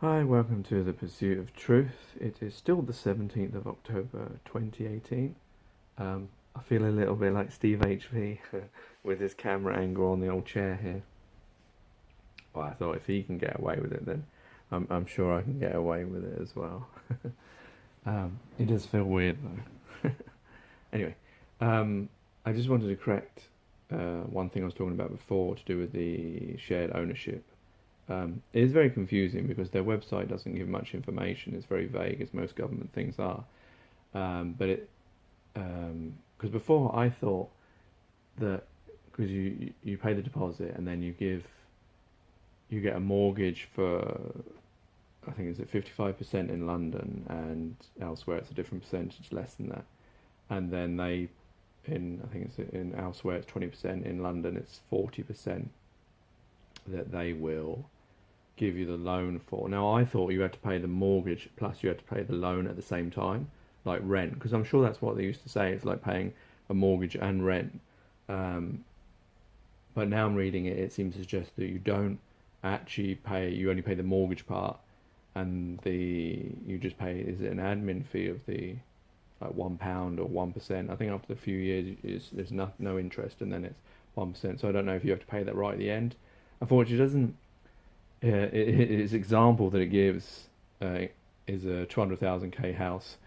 Hi, welcome to The Pursuit of Truth. It is still the 17th of October 2018. I feel a little bit like Steve HV with his camera angle on the old chair here. Well, I thought if he can get away with it, then I'm sure I can get away with it as well. It does feel weird though. Anyway, I just wanted to correct one thing I was talking about before to do with the shared ownership. It is very confusing because their website doesn't give much information. It's very vague, as most government things are. But it, because before I thought that because you pay the deposit and then you get a mortgage for, I think it's at 55% in London, and elsewhere it's a different percentage less than that. And then I think it's in elsewhere it's 20%, in London it's 40% that they will give you the loan for. Now, I thought you had to pay the mortgage plus you had to pay the loan at the same time, like rent, because I'm sure that's what they used to say. It's like paying a mortgage and rent. But now I'm reading it, it seems to suggest that you don't actually pay, you only pay the mortgage part, and you just pay, is it an admin fee of the like £1 or 1%? I think after a few years there's no interest, and then it's 1%. So I don't know if you have to pay that right at the end. Unfortunately, it doesn't. Its example that it gives is a 200,000 house,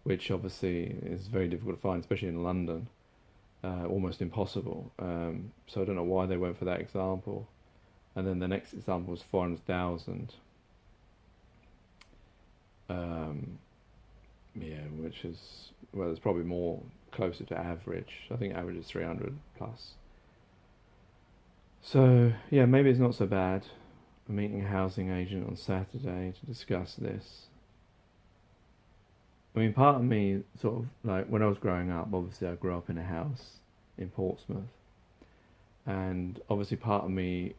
which obviously is very difficult to find, especially in London, almost impossible. So I don't know why they went for that example. And then the next example was 400,000. Yeah, which is, well, it's probably more closer to average. I think average is 300 plus. So yeah, maybe it's not so bad. I'm meeting a housing agent on Saturday to discuss this. I mean, part of me, sort of like when I was growing up, obviously I grew up in a house in Portsmouth, and obviously part of me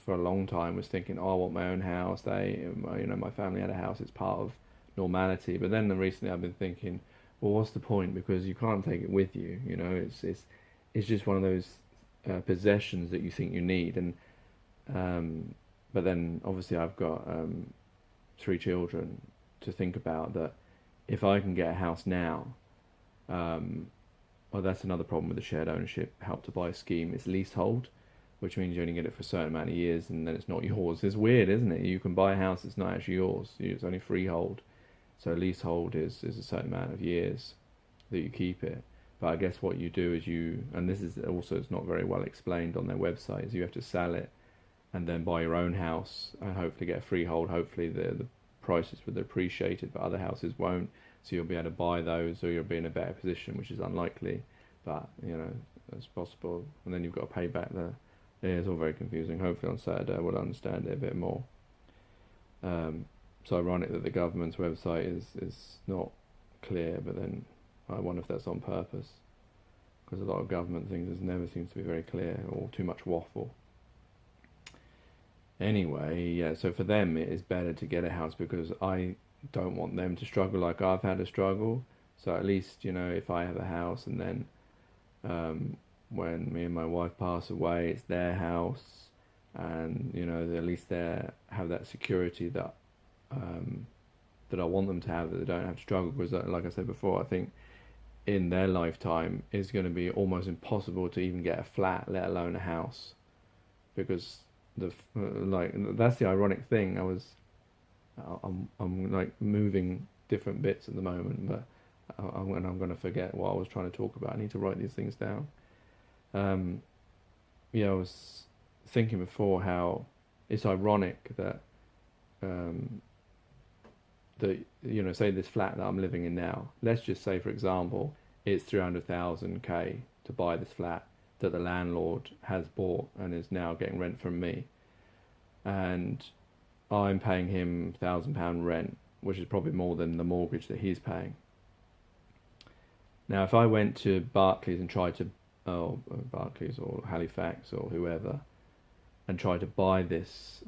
for a long time was thinking, oh, I want my own house. My family had a house. It's part of normality. But then recently I've been thinking, well, what's the point? Because you can't take it with you. It's just one of those possessions that you think you need, and but then obviously I've got 3 children to think about. That if I can get a house now, well, that's another problem with the shared ownership Help to Buy scheme. It's leasehold, which means you only get it for a certain amount of years and then it's not yours. It's weird, isn't it? You can buy a house that's not actually yours. It's only freehold. So leasehold is a certain amount of years that you keep it. But I guess what you do is and this is also, it's not very well explained on their website, is you have to sell it and then buy your own house and hopefully get a freehold. Hopefully the prices will appreciate it, but other houses won't. So you'll be able to buy those, or you'll be in a better position, which is unlikely, but it's possible. And then you've got to pay back yeah, it's all very confusing. Hopefully on Saturday we'll understand it a bit more. It's ironic that the government's website is not clear, but then I wonder if that's on purpose, because a lot of government things never seems to be very clear, or too much waffle. Anyway, yeah, so for them it is better to get a house because I don't want them to struggle like I've had to struggle. So at least, if I have a house and then when me and my wife pass away, it's their house, and at least they have that security that that I want them to have, that they don't have to struggle. Because like I said before, I think in their lifetime it's going to be almost impossible to even get a flat, let alone a house, because that's the ironic thing. I'm like moving different bits at the moment, but I'm going to forget what I was trying to talk about. I need to write these things down. Yeah, I was thinking before how it's ironic that say this flat that I'm living in now. Let's just say, for example, it's 300,000 to buy this flat that the landlord has bought and is now getting rent from me, and I'm paying him £1,000 rent, which is probably more than the mortgage that he's paying. Now, if I went to Barclays and tried to, Barclays or Halifax or whoever, and tried to buy this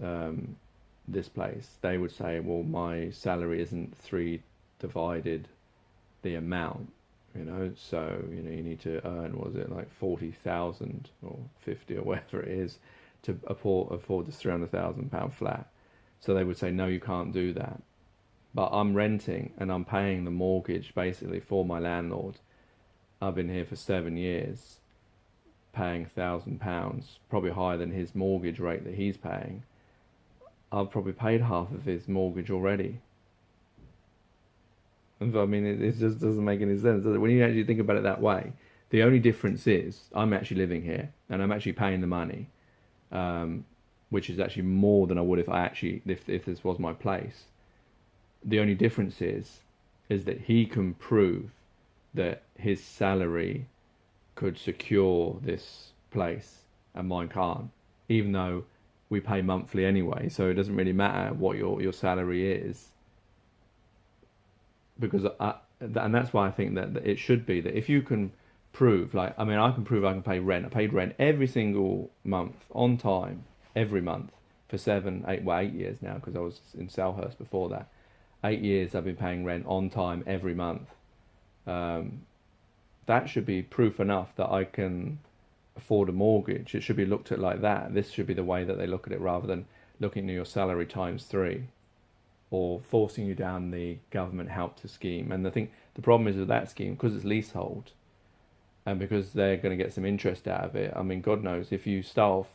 place, they would say, well, my salary isn't 3 divided the amount, so you need to earn, was it like 40,000 or 50 or whatever it is to afford this £300,000 flat. So they would say, no, you can't do that. But I'm renting and I'm paying the mortgage basically for my landlord. I've been here for 7 years, paying £1,000, probably higher than his mortgage rate that he's paying. I've probably paid half of his mortgage already. And I mean, it just doesn't make any sense, does it? When you actually think about it that way, the only difference is I'm actually living here and I'm actually paying the money, which is actually more than I would if this was my place. The only difference is that he can prove that his salary could secure this place and mine can't, even though we pay monthly anyway, so it doesn't really matter what your salary is. Because and that's why I think that it should be that if you can prove, like, I mean, I can prove I can pay rent. I paid rent every single month on time, every month for 8 years now, because I was in Selhurst before that. 8 years I've been paying rent on time every month. That should be proof enough that I can afford a mortgage. It should be looked at like that. This should be the way that they look at it, rather than looking at your salary times 3, or forcing you down the government help to scheme. And I think the problem is with that scheme, because it's leasehold, and because they're going to get some interest out of it. I mean, God knows, if you start off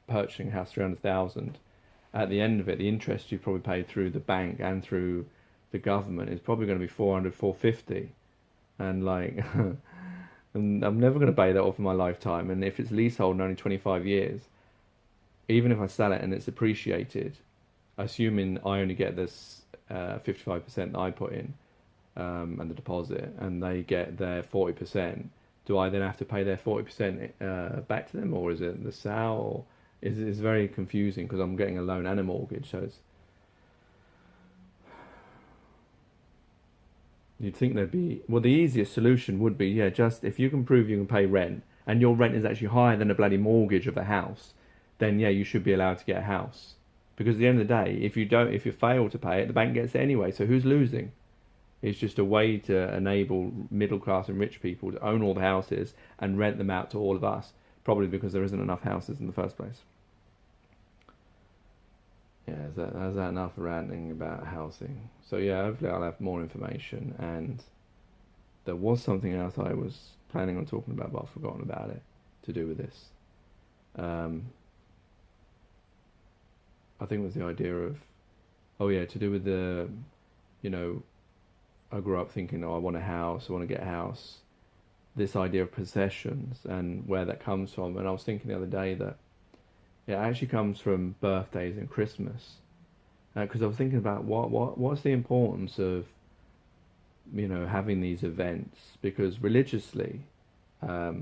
purchasing a house 300,000, at the end of it, the interest you probably paid through the bank and through the government is probably going to be 400, 450, and like, and I'm never going to pay that off in my lifetime. And if it's leasehold and only 25 years, even if I sell it and it's appreciated, assuming I only get this 55% that I put in, and the deposit, and they get their 40%, do I then have to pay their 40% back to them, or is it the sale? Or it's very confusing, because I'm getting a loan and a mortgage, so it's, you'd think there'd be, well, the easiest solution would be, yeah, just if you can prove you can pay rent, and your rent is actually higher than a bloody mortgage of a house, then yeah, you should be allowed to get a house. Because at the end of the day, if you fail to pay it, the bank gets it anyway, so who's losing? It's just a way to enable middle class and rich people to own all the houses and rent them out to all of us, probably because there isn't enough houses in the first place. Yeah, is that enough ranting about housing? So yeah, hopefully I'll have more information. And there was something else I was planning on talking about, but I've forgotten about it, to do with this. I think it was the idea of, to do with the, I grew up thinking, I want a house, I want to get a house. This idea of possessions and where that comes from. And I was thinking the other day that it actually comes from birthdays and Christmas. Because I was thinking about what's the importance of, having these events. Because religiously, I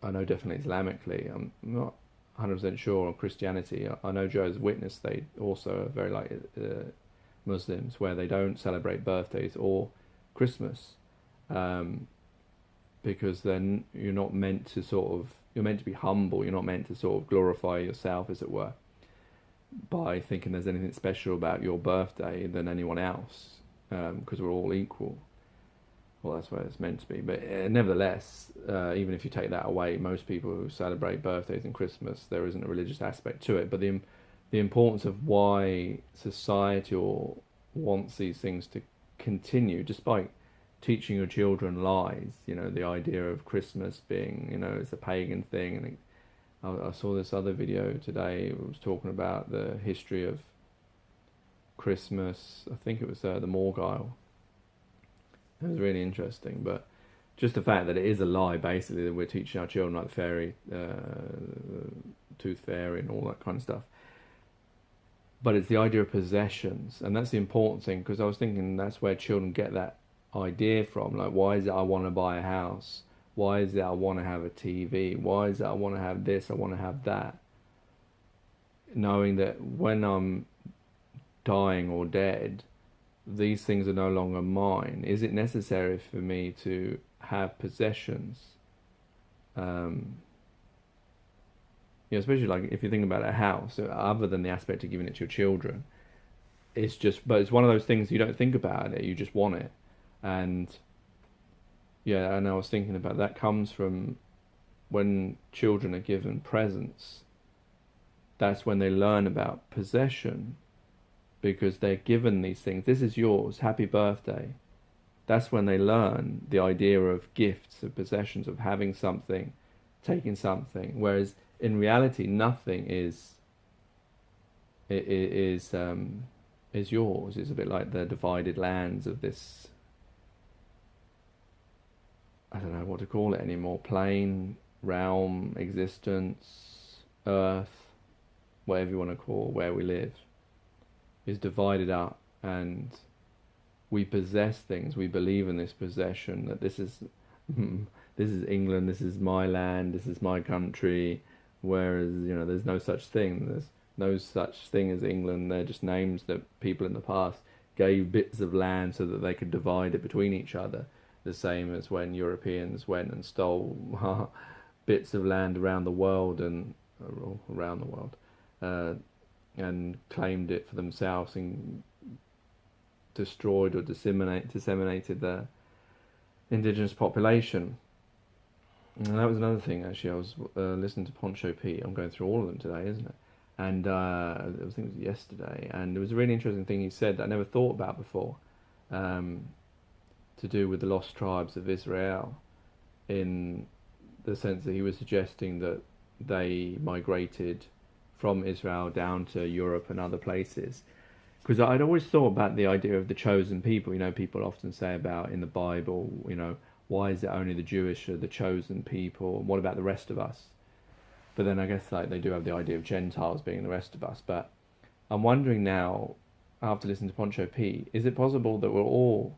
know definitely Islamically, I'm not 100% sure on Christianity. I know Jehovah's Witness, they also are very like Muslims, where they don't celebrate birthdays or Christmas, because then you're not meant to you're meant to be humble. You're not meant to sort of glorify yourself, as it were, by thinking there's anything special about your birthday than anyone else, because we're all equal. Well, that's where it's meant to be. But nevertheless, even if you take that away, most people who celebrate birthdays and Christmas, there isn't a religious aspect to it. But the importance of why society wants these things to continue, despite teaching your children lies, the idea of Christmas being, it's a pagan thing. And I saw this other video today. It was talking about the history of Christmas. I think it was the Morgile. It was really interesting, but just the fact that it is a lie, basically, that we're teaching our children like the fairy, tooth fairy and all that kind of stuff. But it's the idea of possessions, and that's the important thing, because I was thinking that's where children get that idea from. Like, why is it I want to buy a house? Why is it I want to have a TV? Why is it I want to have this, I want to have that? Knowing that when I'm dying or dead, these things are no longer mine. Is it necessary for me to have possessions? Especially like if you think about a house, other than the aspect of giving it to your children, but it's one of those things you don't think about it, you just want it. And and I was thinking about that comes from when children are given presents. that's when they learn about possession, because they're given these things. This is yours, happy birthday. That's when they learn the idea of gifts, of possessions, of having something, taking something. Whereas in reality, nothing is yours. It's a bit like the divided lands of this, I don't know what to call it anymore, plane, realm, existence, earth, whatever you want to call where we live, is divided up, and we possess things. We believe in this possession, that this is England, this is my land, this is my country, whereas, there's no such thing. There's no such thing as England. They're just names that people in the past gave bits of land so that they could divide it between each other. The same as when Europeans went and stole bits of land around the world and claimed it for themselves and destroyed or disseminated the indigenous population. And that was another thing, actually. I was listening to Poncho P. I'm going through all of them today, isn't it? And I think it was yesterday, and it was a really interesting thing he said that I never thought about before, to do with the lost tribes of Israel, in the sense that he was suggesting that they migrated from Israel down to Europe and other places. Because I'd always thought about the idea of the chosen people. People often say about in the Bible, why is it only the Jewish are the chosen people? And what about the rest of us? But then I guess they do have the idea of Gentiles being the rest of us. But I'm wondering now, after listening to Poncho P, is it possible that we're all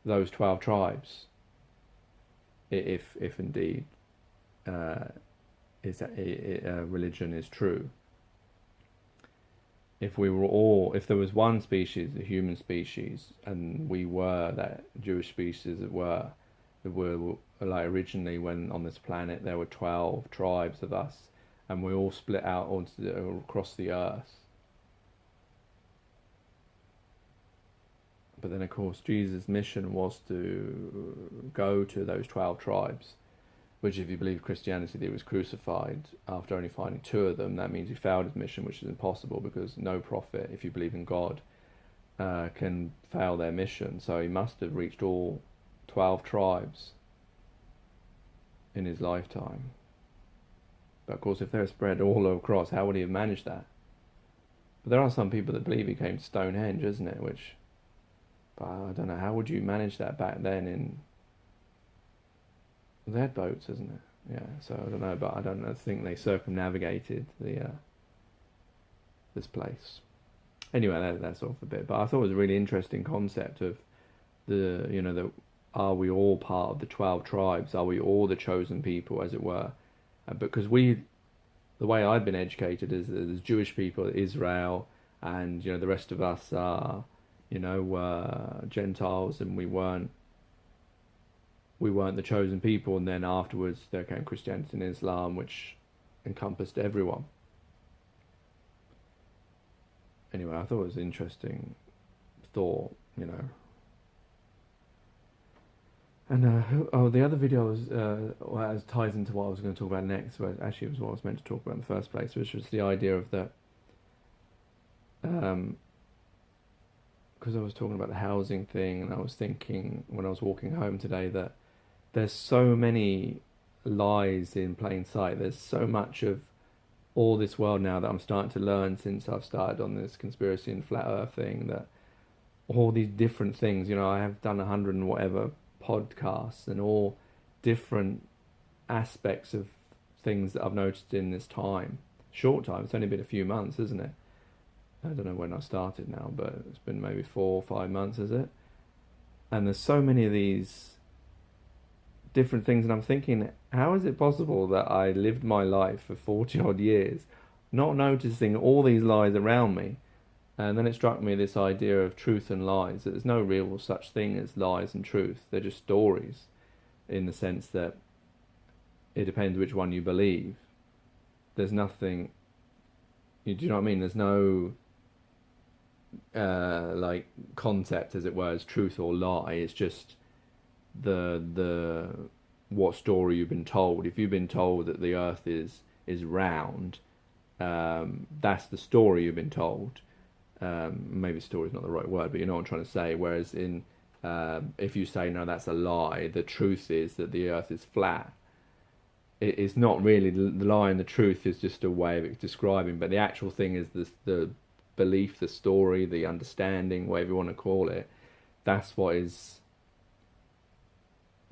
those 12 tribes, if indeed religion is true? If there was one species, the human species, and we were that Jewish species that were like originally, when on this planet there were 12 tribes of us, and we all split out across the earth. But then, of course, Jesus' mission was to go to those 12 tribes, which, if you believe Christianity, that he was crucified after only finding 2 of them. That means he failed his mission, which is impossible, because no prophet, if you believe in God, can fail their mission. So he must have reached all 12 tribes in his lifetime. But of course, if they're spread all across, how would he have managed that? But there are some people that believe he came to Stonehenge, isn't it? But I don't know, how would you manage that back then? They had boats, isn't it? Yeah, so I don't know, but I think they circumnavigated this place. Anyway, that's off a bit. But I thought it was a really interesting concept of are we all part of the 12 tribes? Are we all the chosen people, as it were? Because the way I've been educated is that there's Jewish people, Israel, and the rest of us are Gentiles, and we weren't the chosen people. And then afterwards there came Christianity and Islam, which encompassed everyone. Anyway, I thought it was an interesting thought, And the other video was ties into what I was going to talk about next. Well, actually, it was what I was meant to talk about in the first place, which was the idea of that. Because I was talking about the housing thing, and I was thinking when I was walking home today that there's so many lies in plain sight. There's so much of all this world now that I'm starting to learn since I've started on this conspiracy and flat earth thing, that all these different things, I have done 100 and whatever podcasts, and all different aspects of things that I've noticed in this short time. It's only been a few months, isn't it? I don't know when I started now, but it's been maybe 4 or 5 months, is it? And there's so many of these different things, and I'm thinking, how is it possible that I lived my life for 40 odd years not noticing all these lies around me? And then it struck me, this idea of truth and lies, that there's no real such thing as lies and truth. They're just stories, in the sense that it depends which one you believe. There's nothing, do you know what I mean? There's no concept, as it were, as truth or lie. It's just the what story you've been told. If you've been told that the earth is round, That's the story you've been told. Maybe story is not the right word, but you know what I'm trying to say. Whereas if you say no, that's a lie, the truth is that the Earth is flat. It's not really the lie, and the truth is just a way of describing. But the actual thing is the belief, the story, the understanding, whatever you want to call it. That's what is.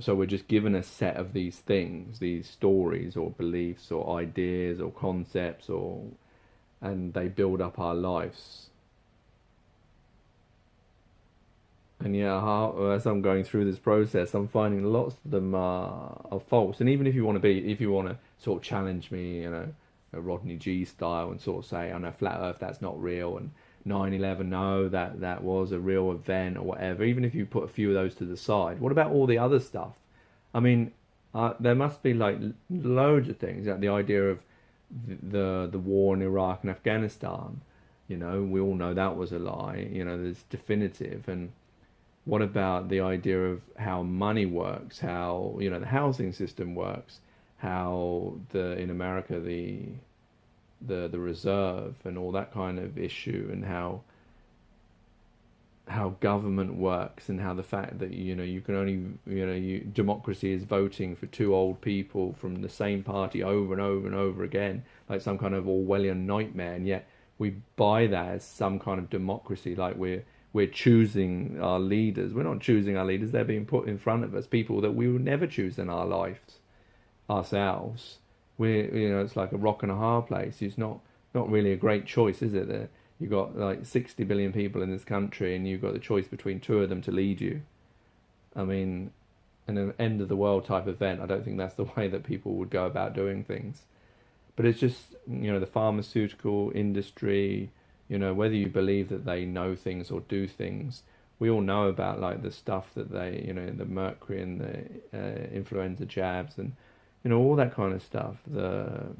So we're just given a set of these things, these stories or beliefs or ideas or concepts, and they build up our lives. And yeah, as I'm going through this process, I'm finding lots of them are false. And even if you want to sort of challenge me, a Rodney G style, and sort of say, "I know flat Earth, that's not real," and 9/11, no, that was a real event or whatever. Even if you put a few of those to the side, what about all the other stuff? I mean, there must be like loads of things. Like the idea of the war in Iraq and Afghanistan. We all know that was a lie. There's definitive. And what about the idea of how money works, how the housing system works, how in America the reserve and all that kind of issue, and how government works, and how the fact that you can only democracy is voting for two old people from the same party over and over and over again, like some kind of Orwellian nightmare, and yet we buy that as some kind of democracy, like we're choosing our leaders. We're not choosing our leaders, they're being put in front of us, people that we would never choose in our lives ourselves. It's like a rock and a hard place. It's not really a great choice, is it? You've got like 60 billion people in this country, and you've got the choice between two of them to lead you. I mean, in an end of the world type event, I don't think that's the way that people would go about doing things. But it's just, the pharmaceutical industry, whether you believe that they know things or do things, we all know about like the stuff that they, the mercury and the influenza jabs, and all that kind of stuff. The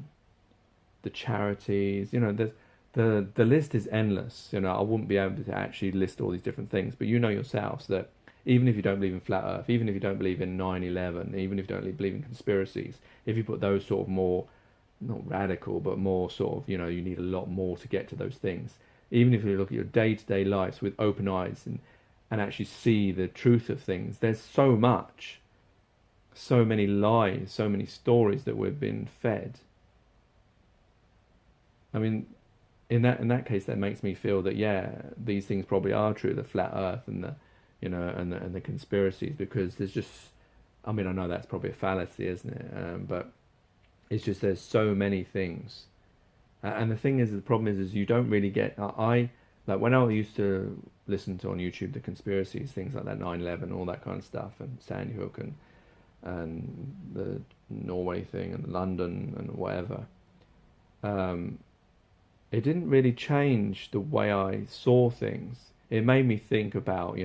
charities, there's the list is endless. I wouldn't be able to actually list all these different things, but yourselves that even if you don't believe in flat Earth, even if you don't believe in 9/11, even if you don't believe in conspiracies, if you put those sort of more, not radical, but more sort of, you need a lot more to get to those things. Even if you look at your day-to-day lives with open eyes and actually see the truth of things, there's so many lies, so many stories that we've been fed. I mean, in that case, that makes me feel that these things probably are true, the flat Earth and the and the conspiracies, because there's just, I mean, I know that's probably a fallacy, isn't it? But it's just there's so many things, and the thing is, the problem is you don't really get. I like when I used to listen to on YouTube the conspiracies, things like that 9/11, all that kind of stuff, and Sandy Hook and the Norway thing and London and whatever. It didn't really change the way I saw things. It made me think about,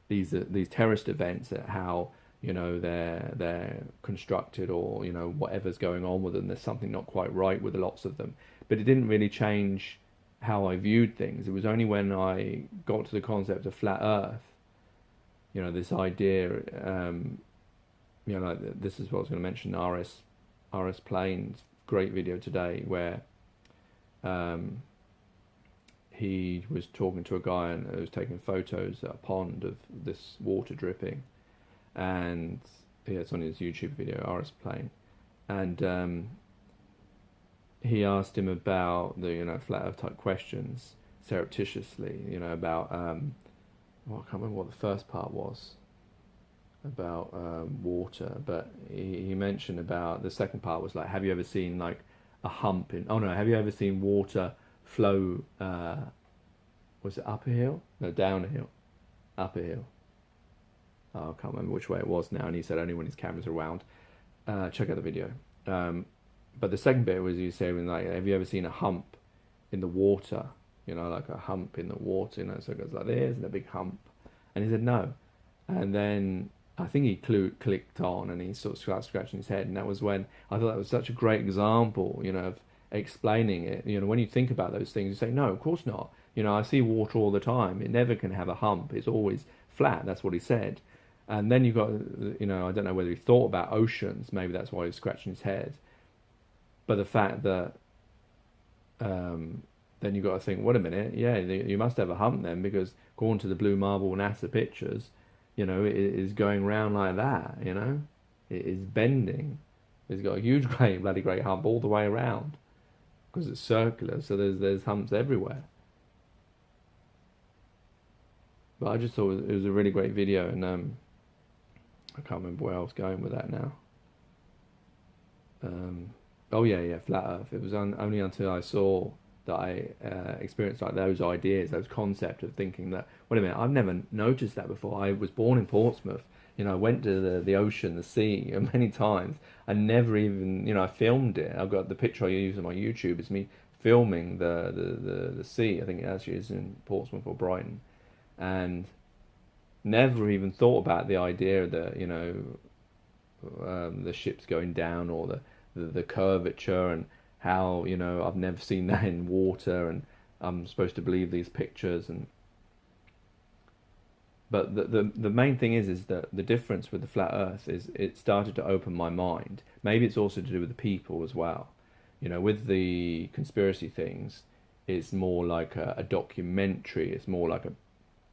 these terrorist events, at how, they're constructed, or, whatever's going on with them. There's something not quite right with lots of them. But it didn't really change how I viewed things. It was only when I got to the concept of flat Earth, this idea, like this is what I was going to mention, RS Plane's great video today, where he was talking to a guy and was taking photos at a pond of this water dripping, and it's on his YouTube video, RS Plane, and he asked him about the flat Earth type questions surreptitiously, about well, I can't remember what the first part was about water, but he mentioned about the second part was like, have you ever seen like a hump in? Oh no, have you ever seen water flow? Was it up a hill? No, down a hill. Up a hill. Oh, I can't remember which way it was now. And he said only when his camera's around. Check out the video. But the second bit was you saying like, have you ever seen a hump in the water? Like a hump in the water. So it goes like this and a big hump. And he said no. And then I think he clicked on, and he sort of started scratching his head. And that was when I thought that was such a great example, of explaining it. When you think about those things, you say, no, of course not. I see water all the time. It never can have a hump. It's always flat. That's what he said. And then you've got, I don't know whether he thought about oceans. Maybe that's why he was scratching his head. But the fact that then you've got to think, wait a minute, yeah, you must have a hump then, because according to the blue marble NASA pictures, it is going round like that, it is bending. It's got a huge, bloody great hump all the way around because it's circular, so there's humps everywhere. But I just thought it was a really great video, and I can't remember where I was going with that now. Oh yeah, Flat Earth. It was only until I saw that I experienced like those ideas, those concepts of thinking that, wait a minute, I've never noticed that before. I was born in Portsmouth. I went to the ocean, the sea, many times. I never even, I filmed it. I've got the picture I use on my YouTube. It's me filming the sea. I think it actually is in Portsmouth or Brighton, and never even thought about the idea that the ships going down, or the curvature, and how I've never seen that in water, and I'm supposed to believe these pictures. But the main thing is that the difference with the flat Earth is it started to open my mind. Maybe it's also to do with the people as well. With the conspiracy things, it's more like a documentary. It's more like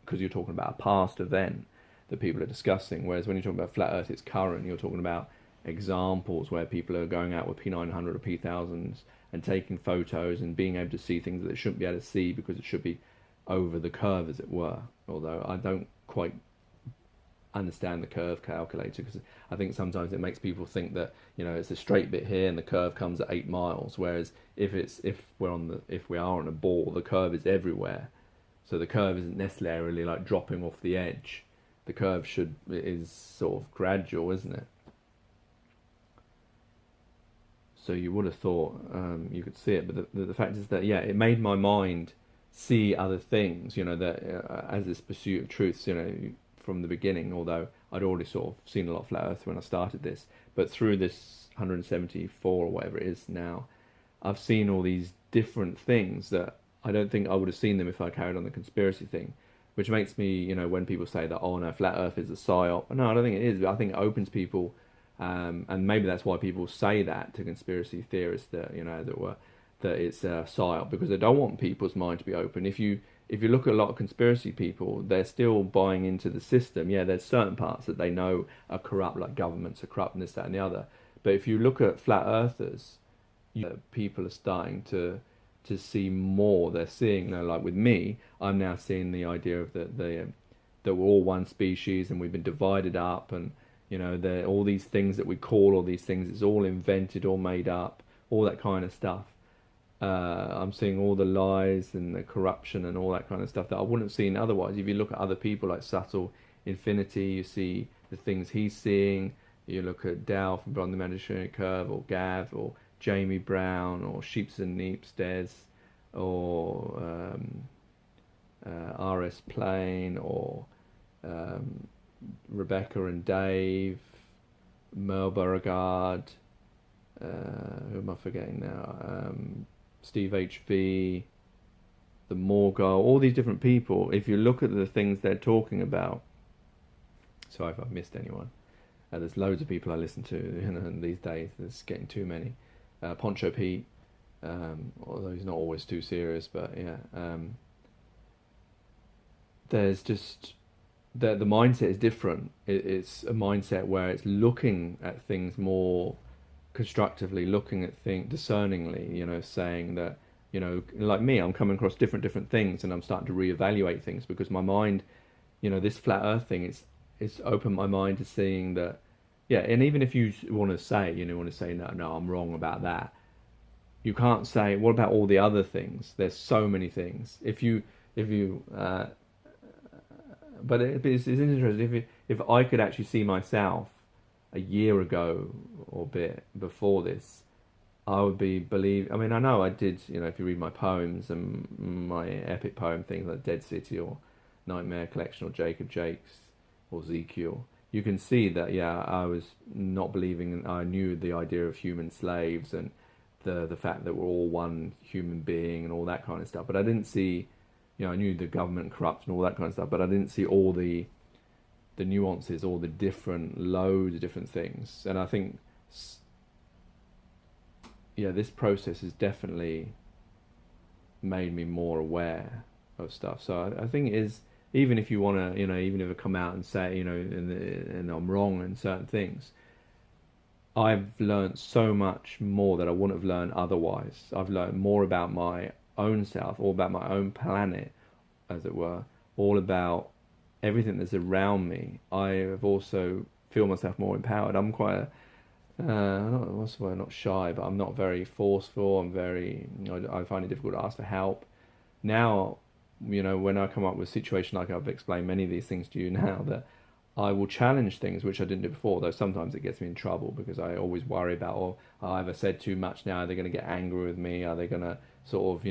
because you're talking about a past event that people are discussing. Whereas when you're talking about flat Earth, it's current. You're talking about examples where people are going out with P900 or P1000s and taking photos and being able to see things that they shouldn't be able to see because it should be over the curve, as it were. Although I don't quite understand the curve calculator, because I think sometimes it makes people think that it's a straight bit here and the curve comes at 8 miles, whereas if we are on a ball, the curve is everywhere. So the curve isn't necessarily like dropping off the edge. The curve is sort of gradual, isn't it? So you would have thought you could see it, but the fact is that it made my mind see other things, that as this pursuit of truths, from the beginning, although I'd already sort of seen a lot of flat Earth when I started this, but through this 174 or whatever it is now, I've seen all these different things that I don't think I would have seen them if I carried on the conspiracy thing, which makes me, when people say that, oh no, flat Earth is a psyop, no, I don't think it is. I think it opens people, and maybe that's why people say that to conspiracy theorists, that, as it were, that it's a psyop, because they don't want people's mind to be open. If you look at a lot of conspiracy people, they're still buying into the system. Yeah, there's certain parts that they know are corrupt, like governments are corrupt and this, that and the other. But if you look at flat earthers, people are starting to see more. They're seeing, like with me, I'm now seeing the idea of that we're all one species and we've been divided up, and all these things that we call all these things, it's all invented, all made up, all that kind of stuff. I'm seeing all the lies and the corruption and all that kind of stuff that I wouldn't have seen otherwise. If you look at other people like Subtle Infinity, you see the things he's seeing. You look at Dow from Beyond the Mediterranean Curve, or Gav, or Jamie Brown, or Sheeps and Neeps Des, or RS Plain, or Rebecca and Dave, Merle Beauregard, who am I forgetting now? Steve HV, the Morgul, all these different people. If you look at the things they're talking about, sorry if I've missed anyone. There's loads of people I listen to these days. There's getting too many. Poncho Pete, although he's not always too serious, but yeah. There's just the mindset is different. It's a mindset where it's looking at things more constructively, looking at things discerningly, saying that, like me, I'm coming across different things, and I'm starting to reevaluate things, because my mind, this flat earth thing, it's opened my mind to seeing that, and even if you want to say, no, I'm wrong about that, you can't say, what about all the other things? There's so many things. But it's interesting, if I could actually see myself a year ago or a bit before this, I would I mean, I know I did, if you read my poems and my epic poem things like Dead City or Nightmare Collection or Jacob Jakes or Ezekiel, you can see that, I was not believing, I knew the idea of human slaves and the fact that we're all one human being and all that kind of stuff, but I didn't see, I knew the government corrupt and all that kind of stuff, but I didn't see all the nuances, all the loads of different things. And I think, this process is definitely made me more aware of stuff. So I think it is, even if you want to, even if I come out and say, and I'm wrong in certain things, I've learned so much more that I wouldn't have learned otherwise. I've learned more about my own self, all about my own planet, as it were, all about everything that's around me. I have also feel myself more empowered. I'm quite what's the word? Not shy, but I'm not very forceful. I'm very, I find it difficult to ask for help. Now, when I come up with a situation, like I've explained many of these things to you now, that I will challenge things which I didn't do before, though sometimes it gets me in trouble because I always worry about, I've said too much now, are they going to get angry with me? Are they going to sort of,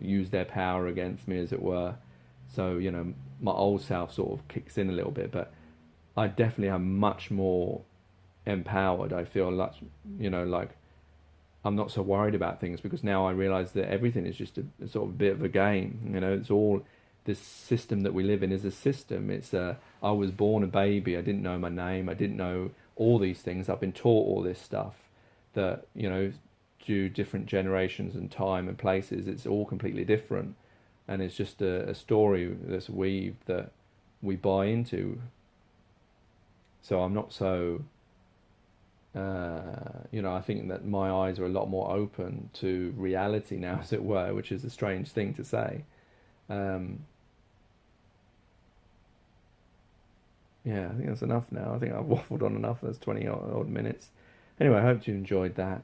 use their power against me, as it were? So, my old self sort of kicks in a little bit, but I definitely am much more empowered. I feel like, like I'm not so worried about things because now I realize that everything is just a sort of bit of a game. It's all, this system that we live in is a system. I was born a baby. I didn't know my name. I didn't know all these things. I've been taught all this stuff that, due different generations and time and places, it's all completely different. And it's just a story that's weaved that we buy into. So I'm not so, I think that my eyes are a lot more open to reality now, as it were, which is a strange thing to say. Yeah, I think that's enough now. I think I've waffled on enough. That's 20 odd minutes. Anyway, I hope you enjoyed that.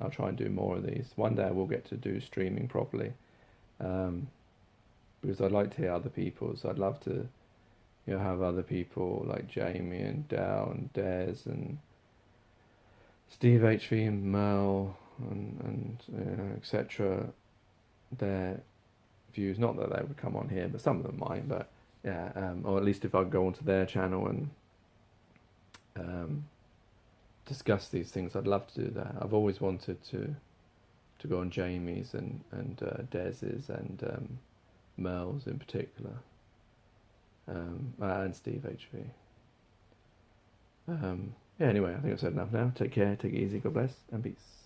I'll try and do more of these. One day I will get to do streaming properly. Because I'd like to hear other people's. I'd love to, have other people like Jamie and Dal and Des and Steve HV and Mel and etc. Their views. Not that they would come on here, but some of them might. But yeah, or at least if I go onto their channel and discuss these things, I'd love to do that. I've always wanted to go on Jamie's and Des's and Mel's in particular, and Steve HV. Yeah, anyway, I think I've said enough now. Take care, take it easy, God bless, and peace.